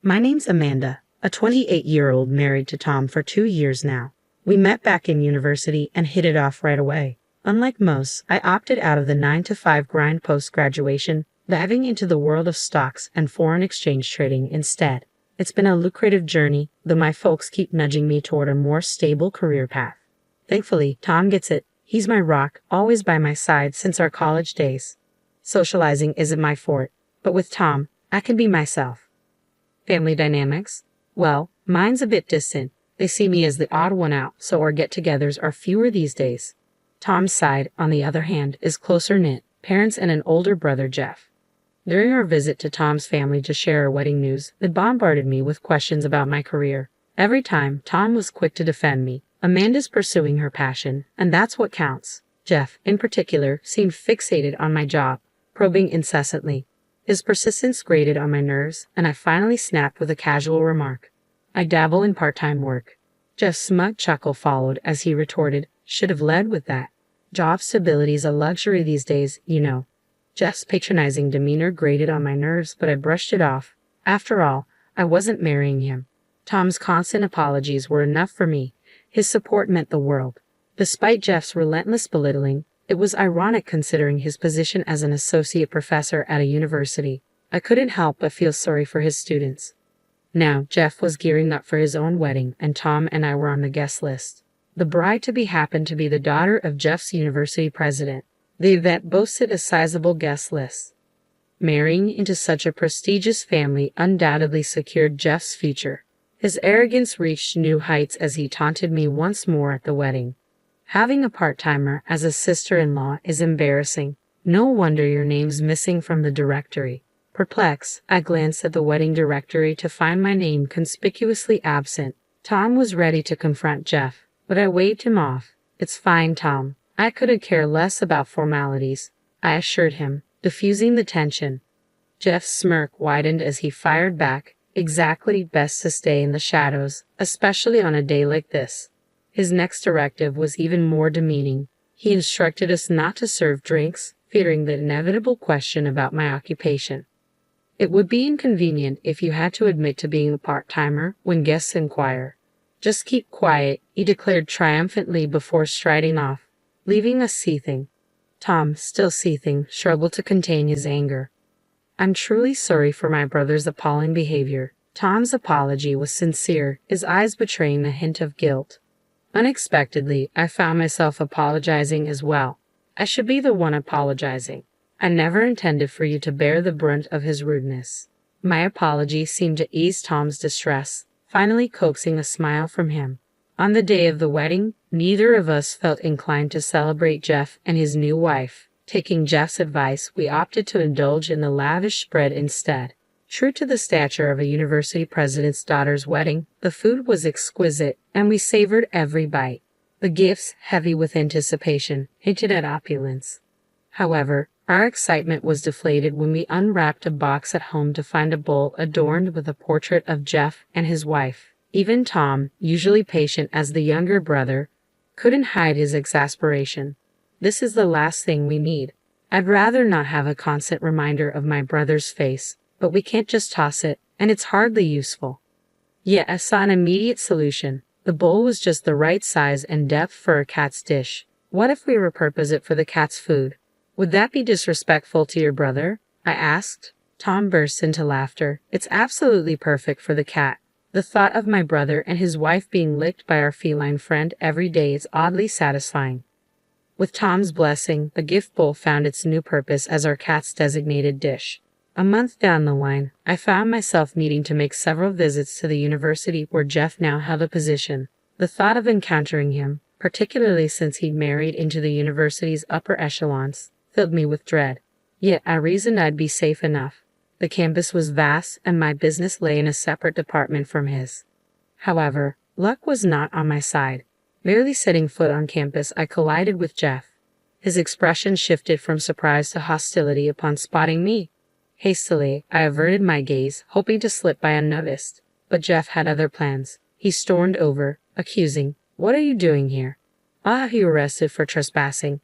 My name's Amanda, a 28-year-old married to Tom for 2 years now. We met back in university and hit it off right away. Unlike most, I opted out of the 9-to-5 grind post-graduation, diving into the world of stocks and foreign exchange trading instead. It's been a lucrative journey, though my folks keep nudging me toward a more stable career path. Thankfully, Tom gets it. He's my rock, always by my side since our college days. Socializing isn't my forte, but with Tom, I can be myself. Family dynamics? Well, mine's a bit distant. They see me as the odd one out, so our get-togethers are fewer these days. Tom's side, on the other hand, is closer-knit, parents and an older brother, Jeff. During our visit to Tom's family to share our wedding news, they bombarded me with questions about my career. Every time, Tom was quick to defend me. Amanda's pursuing her passion, and that's what counts. Jeff, in particular, seemed fixated on my job, probing incessantly. His persistence grated on my nerves, and I finally snapped with a casual remark. I dabble in part-time work. Jeff's smug chuckle followed as he retorted, should have led with that. Job stability's a luxury these days, you know. Jeff's patronizing demeanor grated on my nerves, but I brushed it off. After all, I wasn't marrying him. Tom's constant apologies were enough for me. His support meant the world. Despite Jeff's relentless belittling, it was ironic considering his position as an associate professor at a university. I couldn't help but feel sorry for his students. Now, Jeff was gearing up for his own wedding, and Tom and I were on the guest list. The bride-to-be happened to be the daughter of Jeff's university president. The event boasted a sizable guest list. Marrying into such a prestigious family undoubtedly secured Jeff's future. His arrogance reached new heights as he taunted me once more at the wedding. Having a part-timer as a sister-in-law is embarrassing. No wonder your name's missing from the directory. Perplexed, I glanced at the wedding directory to find my name conspicuously absent. Tom was ready to confront Jeff, but I waved him off. It's fine, Tom. I couldn't care less about formalities, I assured him, diffusing the tension. Jeff's smirk widened as he fired back, exactly, best to stay in the shadows, especially on a day like this. His next directive was even more demeaning. He instructed us not to serve drinks, fearing the inevitable question about my occupation. It would be inconvenient if you had to admit to being a part-timer when guests inquire. Just keep quiet, he declared triumphantly before striding off, leaving us seething. Tom, still seething, struggled to contain his anger. I'm truly sorry for my brother's appalling behavior. Tom's apology was sincere, his eyes betraying a hint of guilt. Unexpectedly, I found myself apologizing as well. I should be the one apologizing. I never intended for you to bear the brunt of his rudeness. My apology seemed to ease Tom's distress, finally coaxing a smile from him. On the day of the wedding, neither of us felt inclined to celebrate Jeff and his new wife. Taking Jeff's advice, we opted to indulge in the lavish spread instead. True to the stature of a university president's daughter's wedding, the food was exquisite, and we savored every bite. The gifts, heavy with anticipation, hinted at opulence. However, our excitement was deflated when we unwrapped a box at home to find a bowl adorned with a portrait of Jeff and his wife. Even Tom, usually patient as the younger brother, couldn't hide his exasperation. This is the last thing we need. I'd rather not have a constant reminder of my brother's face, but we can't just toss it, and it's hardly useful. Yet I saw an immediate solution. The bowl was just the right size and depth for a cat's dish. What if we repurpose it for the cat's food? Would that be disrespectful to your brother? I asked. Tom burst into laughter. It's absolutely perfect for the cat. The thought of my brother and his wife being licked by our feline friend every day is oddly satisfying. With Tom's blessing, the gift bowl found its new purpose as our cat's designated dish. A month down the line, I found myself needing to make several visits to the university where Jeff now held a position. The thought of encountering him, particularly since he'd married into the university's upper echelons, filled me with dread. Yet I reasoned I'd be safe enough. The campus was vast, and my business lay in a separate department from his. However, luck was not on my side. Barely setting foot on campus, I collided with Jeff. His expression shifted from surprise to hostility upon spotting me. Hastily, I averted my gaze, hoping to slip by unnoticed. But Jeff had other plans. He stormed over, accusing, "What are you doing here?" I'll have you arrested for trespassing.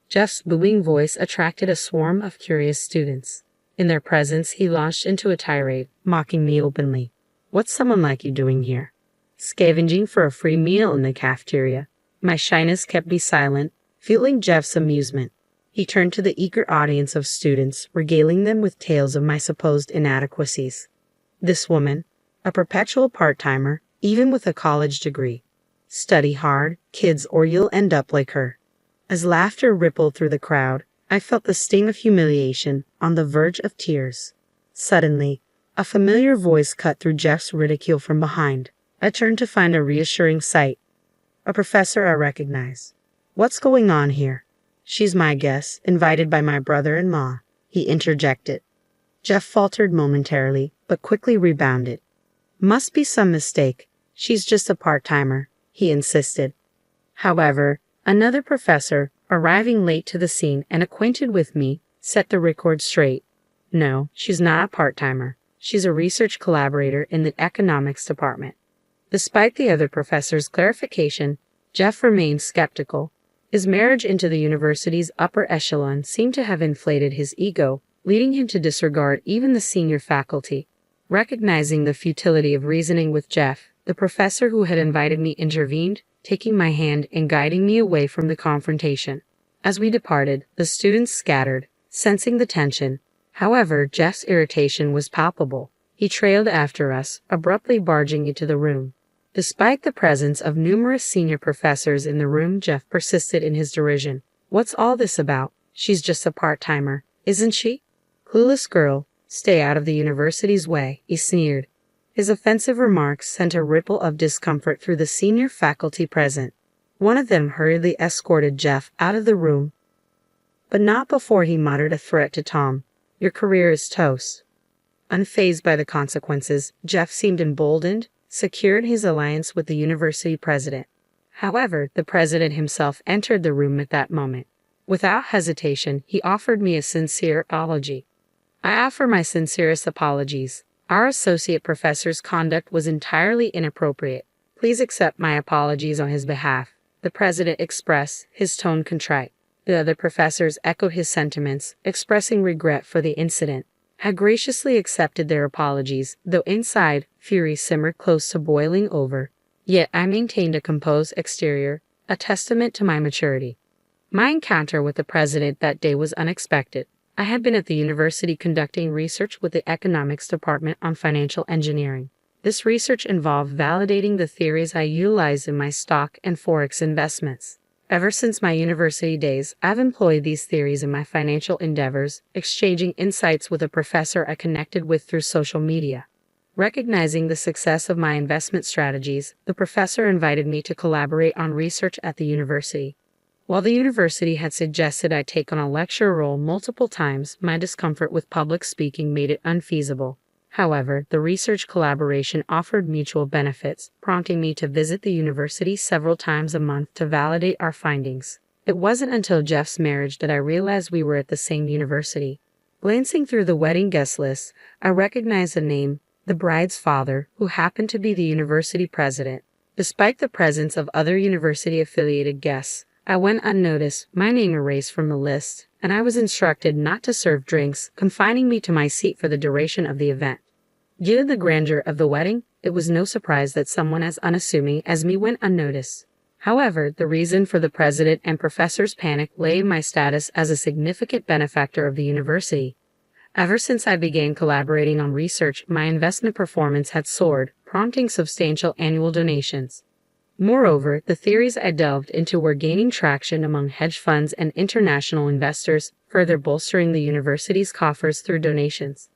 Jeff's booming voice attracted a swarm of curious students. In their presence, he launched into a tirade, mocking me openly. What's someone like you doing here? Scavenging for a free meal in the cafeteria. My shyness kept me silent, feeling Jeff's amusement. He turned to the eager audience of students, regaling them with tales of my supposed inadequacies. This woman, a perpetual part-timer, even with a college degree. Study hard, kids, or you'll end up like her. As laughter rippled through the crowd, I felt the sting of humiliation, on the verge of tears. Suddenly, a familiar voice cut through Jeff's ridicule from behind. I turned to find a reassuring sight. A professor I recognized. What's going on here? She's my guest, invited by my brother-in-law, he interjected. Jeff faltered momentarily, but quickly rebounded. Must be some mistake. She's just a part-timer, he insisted. However, another professor, arriving late to the scene and acquainted with me, set the record straight. No, she's not a part-timer. She's a research collaborator in the economics department. Despite the other professor's clarification, Jeff remained skeptical. His marriage into the university's upper echelon seemed to have inflated his ego, leading him to disregard even the senior faculty. Recognizing the futility of reasoning with Jeff, the professor who had invited me intervened, taking my hand and guiding me away from the confrontation. As we departed, the students scattered, sensing the tension. However, Jeff's irritation was palpable. He trailed after us, abruptly barging into the room. Despite the presence of numerous senior professors in the room, Jeff persisted in his derision. What's all this about? She's just a part-timer, isn't she? Clueless girl, stay out of the university's way, he sneered. His offensive remarks sent a ripple of discomfort through the senior faculty present. One of them hurriedly escorted Jeff out of the room, but not before he muttered a threat to Tom. Your career is toast. Unfazed by the consequences, Jeff seemed emboldened, secure in his alliance with the university president. However, the president himself entered the room at that moment. Without hesitation, he offered me a sincere apology. I offer my sincerest apologies. Our associate professor's conduct was entirely inappropriate. Please accept my apologies on his behalf, the president expressed, his tone contrite. The other professors echoed his sentiments, expressing regret for the incident. I graciously accepted their apologies, though inside, fury simmered close to boiling over. Yet I maintained a composed exterior, a testament to my maturity. My encounter with the president that day was unexpected. I had been at the university conducting research with the economics department on financial engineering. This research involved validating the theories I utilized in my stock and forex investments. Ever since my university days, I've employed these theories in my financial endeavors, exchanging insights with a professor I connected with through social media. Recognizing the success of my investment strategies, the professor invited me to collaborate on research at the university. While the university had suggested I take on a lecture role multiple times, my discomfort with public speaking made it unfeasible. However, the research collaboration offered mutual benefits, prompting me to visit the university several times a month to validate our findings. It wasn't until Jeff's marriage that I realized we were at the same university. Glancing through the wedding guest list, I recognized a name, the bride's father, who happened to be the university president. Despite the presence of other university-affiliated guests, I went unnoticed, my name erased from the list, and I was instructed not to serve drinks, confining me to my seat for the duration of the event. Given the grandeur of the wedding, it was no surprise that someone as unassuming as me went unnoticed. However, the reason for the president and professor's panic lay in my status as a significant benefactor of the university. Ever since I began collaborating on research, my investment performance had soared, prompting substantial annual donations. Moreover, the theories I delved into were gaining traction among hedge funds and international investors, further bolstering the university's coffers through donations.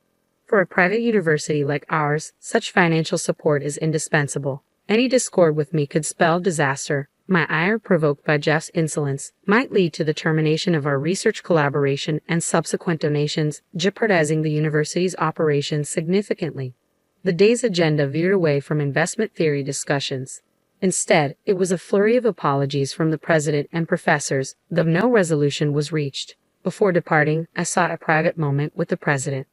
For a private university like ours, such financial support is indispensable. Any discord with me could spell disaster. My ire, provoked by Jeff's insolence, might lead to the termination of our research collaboration and subsequent donations, jeopardizing the university's operations significantly. The day's agenda veered away from investment theory discussions. Instead, it was a flurry of apologies from the president and professors, though no resolution was reached. Before departing, I sought a private moment with the president.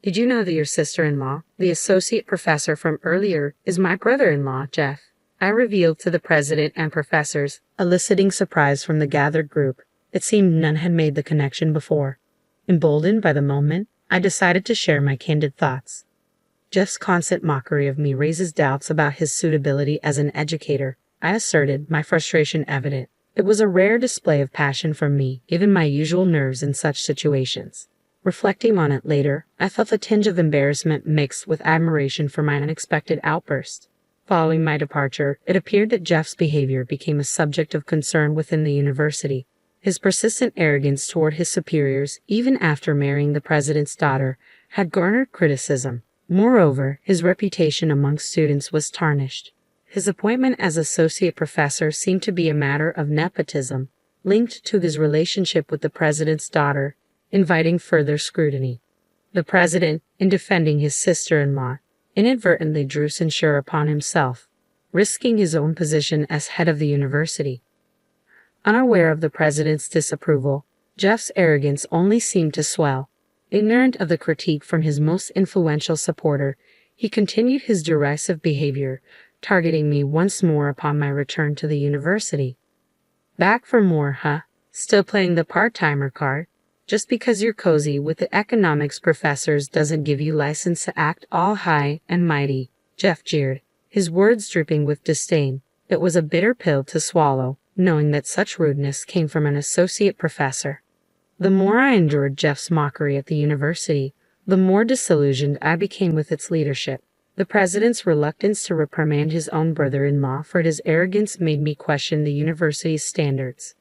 Did you know that your sister-in-law, the associate professor from earlier, is my brother-in-law, Jeff? I revealed to the president and professors, eliciting surprise from the gathered group. It seemed none had made the connection before. Emboldened by the moment, I decided to share my candid thoughts. Jeff's constant mockery of me raises doubts about his suitability as an educator, I asserted, my frustration evident. It was a rare display of passion from me, given my usual nerves in such situations. Reflecting on it later, I felt a tinge of embarrassment mixed with admiration for my unexpected outburst. Following my departure, it appeared that Jeff's behavior became a subject of concern within the university. His persistent arrogance toward his superiors, even after marrying the president's daughter, had garnered criticism. Moreover, his reputation among students was tarnished. His appointment as associate professor seemed to be a matter of nepotism, linked to his relationship with the president's daughter, inviting further scrutiny. The president, in defending his sister-in-law, inadvertently drew censure upon himself, risking his own position as head of the university. Unaware of the president's disapproval, Jeff's arrogance only seemed to swell. Ignorant of the critique from his most influential supporter, he continued his derisive behavior, targeting me once more upon my return to the university. Back for more, huh? Still playing the part-timer card? Just because you're cozy with the economics professors doesn't give you license to act all high and mighty, Jeff jeered, his words dripping with disdain. It was a bitter pill to swallow, knowing that such rudeness came from an associate professor. The more I endured Jeff's mockery at the university, the more disillusioned I became with its leadership. The president's reluctance to reprimand his own brother-in-law for his arrogance made me question the university's standards.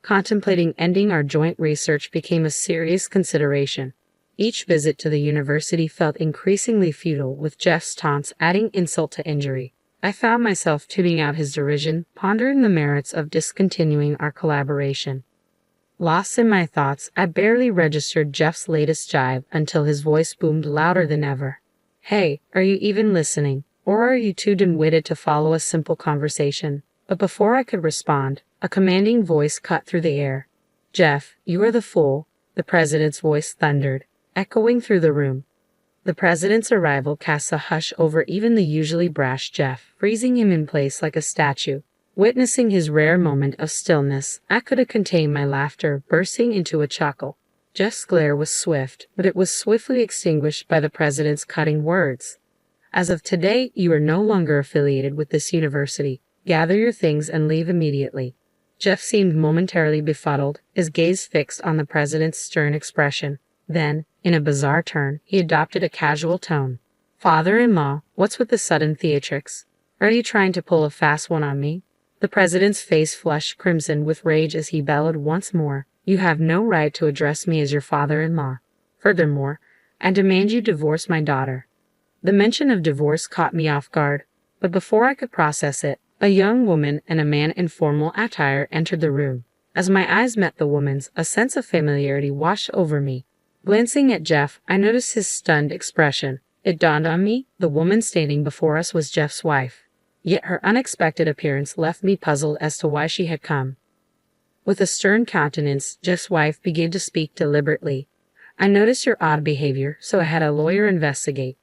Contemplating ending our joint research became a serious consideration. Each visit to the university felt increasingly futile, with Jeff's taunts adding insult to injury. I found myself tuning out his derision, pondering the merits of discontinuing our collaboration. Lost in my thoughts, I barely registered Jeff's latest jibe until his voice boomed louder than ever. Hey, are you even listening? Or are you too dim-witted to follow a simple conversation? But before I could respond, a commanding voice cut through the air. Jeff, you are the fool, the president's voice thundered, echoing through the room. The president's arrival cast a hush over even the usually brash Jeff, freezing him in place like a statue. Witnessing his rare moment of stillness, I could have contained my laughter, bursting into a chuckle. Jeff's glare was swift, but it was swiftly extinguished by the president's cutting words. As of today, you are no longer affiliated with this university. Gather your things and leave immediately. Jeff seemed momentarily befuddled, his gaze fixed on the president's stern expression. Then, in a bizarre turn, he adopted a casual tone. Father-in-law, what's with the sudden theatrics? Are you trying to pull a fast one on me? The president's face flushed crimson with rage as he bellowed once more. You have no right to address me as your father-in-law. Furthermore, I demand you divorce my daughter. The mention of divorce caught me off guard, but before I could process it, a young woman and a man in formal attire entered the room. As my eyes met the woman's, a sense of familiarity washed over me. Glancing at Jeff, I noticed his stunned expression. It dawned on me, the woman standing before us was Jeff's wife. Yet her unexpected appearance left me puzzled as to why she had come. With a stern countenance, Jeff's wife began to speak deliberately. I noticed your odd behavior, so I had a lawyer investigate.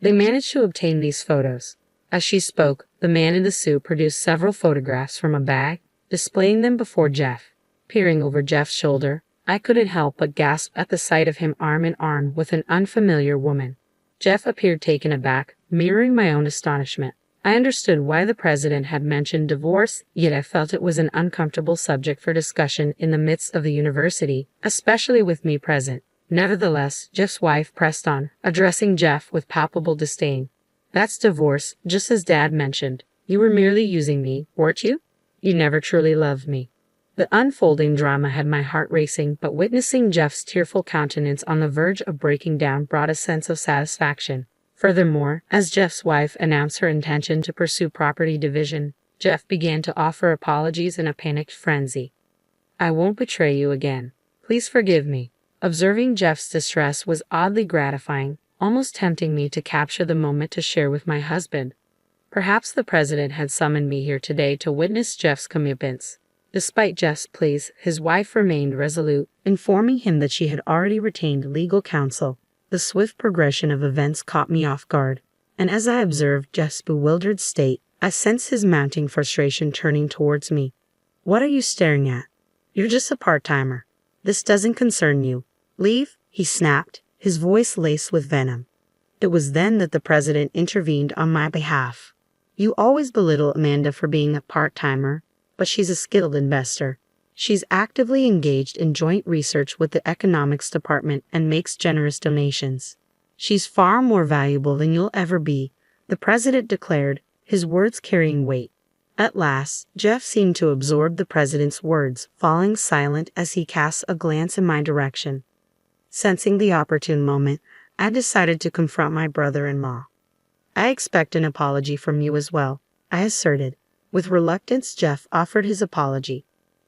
They managed to obtain these photos. As she spoke, the man in the suit produced several photographs from a bag, displaying them before Jeff. Peering over Jeff's shoulder, I couldn't help but gasp at the sight of him arm in arm with an unfamiliar woman. Jeff appeared taken aback, mirroring my own astonishment. I understood why the president had mentioned divorce, yet I felt it was an uncomfortable subject for discussion in the midst of the university, especially with me present. Nevertheless, Jeff's wife pressed on, addressing Jeff with palpable disdain. That's divorce, just as Dad mentioned. You were merely using me, weren't you? You never truly loved me. The unfolding drama had my heart racing, but witnessing Jeff's tearful countenance on the verge of breaking down brought a sense of satisfaction. Furthermore, as Jeff's wife announced her intention to pursue property division, Jeff began to offer apologies in a panicked frenzy. I won't betray you again. Please forgive me. Observing Jeff's distress was oddly gratifying, almost tempting me to capture the moment to share with my husband. Perhaps the president had summoned me here today to witness Jeff's comeuppance. Despite Jeff's pleas, his wife remained resolute, informing him that she had already retained legal counsel. The swift progression of events caught me off guard, and as I observed Jeff's bewildered state, I sensed his mounting frustration turning towards me. What are you staring at? You're just a part-timer. This doesn't concern you. Leave, he snapped, his voice laced with venom. It was then that the president intervened on my behalf. You always belittle Amanda for being a part-timer, but she's a skilled investor. She's actively engaged in joint research with the economics department and makes generous donations. She's far more valuable than you'll ever be, the president declared, his words carrying weight. At last, Jeff seemed to absorb the president's words, falling silent as he cast a glance in my direction. Sensing the opportune moment, I decided to confront my brother-in-law. I expect an apology from you as well, I asserted. With reluctance, Jeff offered his apology.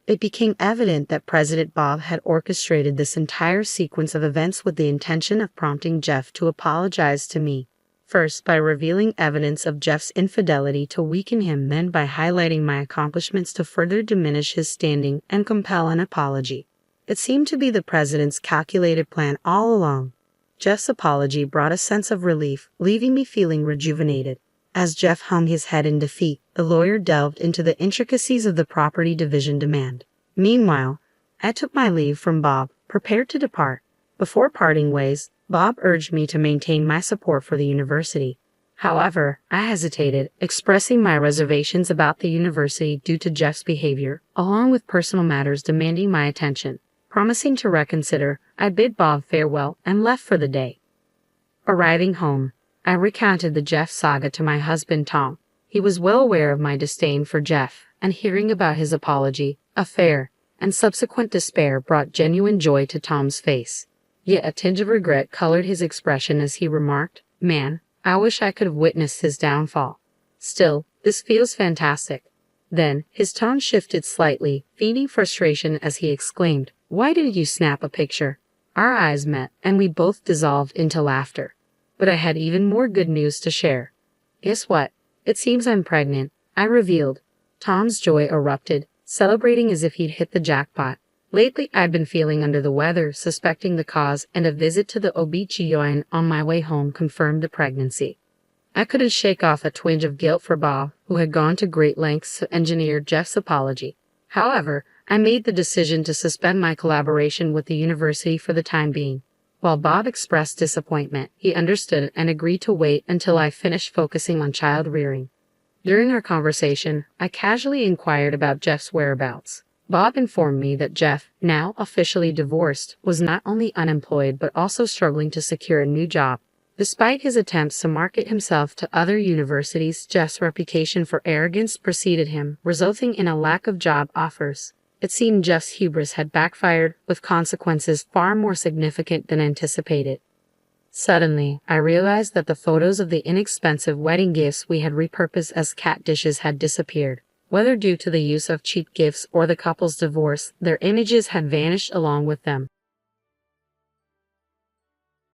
It became evident that President Bob had orchestrated this entire sequence of events with the intention of prompting Jeff to apologize to me. First, by revealing evidence of Jeff's infidelity to weaken him, then by highlighting my accomplishments to further diminish his standing and compel an apology. It seemed to be the president's calculated plan all along. Jeff's apology brought a sense of relief, leaving me feeling rejuvenated. As Jeff hung his head in defeat, the lawyer delved into the intricacies of the property division demand. Meanwhile, I took my leave from Bob, prepared to depart. Before parting ways, Bob urged me to maintain my support for the university. However, I hesitated, expressing my reservations about the university due to Jeff's behavior, along with personal matters demanding my attention. Promising to reconsider, I bid Bob farewell and left for the day. Arriving home, I recounted the Jeff saga to my husband Tom. He was well aware of my disdain for Jeff, and hearing about his apology, affair, and subsequent despair brought genuine joy to Tom's face. Yet a tinge of regret colored his expression as he remarked, "Man, I wish I could have witnessed his downfall. Still, this feels fantastic." Then, his tone shifted slightly, feigning frustration as he exclaimed, "Why did you snap a picture?" Our eyes met, and we both dissolved into laughter. But I had even more good news to share. "Guess what? It seems I'm pregnant," I revealed. Tom's joy erupted, celebrating as if he'd hit the jackpot. Lately, I'd been feeling under the weather, suspecting the cause, and a visit to the OB/GYN on my way home confirmed the pregnancy. I couldn't shake off a twinge of guilt for Bob, who had gone to great lengths to engineer Jeff's apology. However, I made the decision to suspend my collaboration with the university for the time being. While Bob expressed disappointment, he understood and agreed to wait until I finished focusing on child rearing. During our conversation, I casually inquired about Jeff's whereabouts. Bob informed me that Jeff, now officially divorced, was not only unemployed but also struggling to secure a new job. Despite his attempts to market himself to other universities, Jeff's reputation for arrogance preceded him, resulting in a lack of job offers. It seemed Jeff's hubris had backfired, with consequences far more significant than anticipated. Suddenly, I realized that the photos of the inexpensive wedding gifts we had repurposed as cat dishes had disappeared. Whether due to the use of cheap gifts or the couple's divorce, their images had vanished along with them.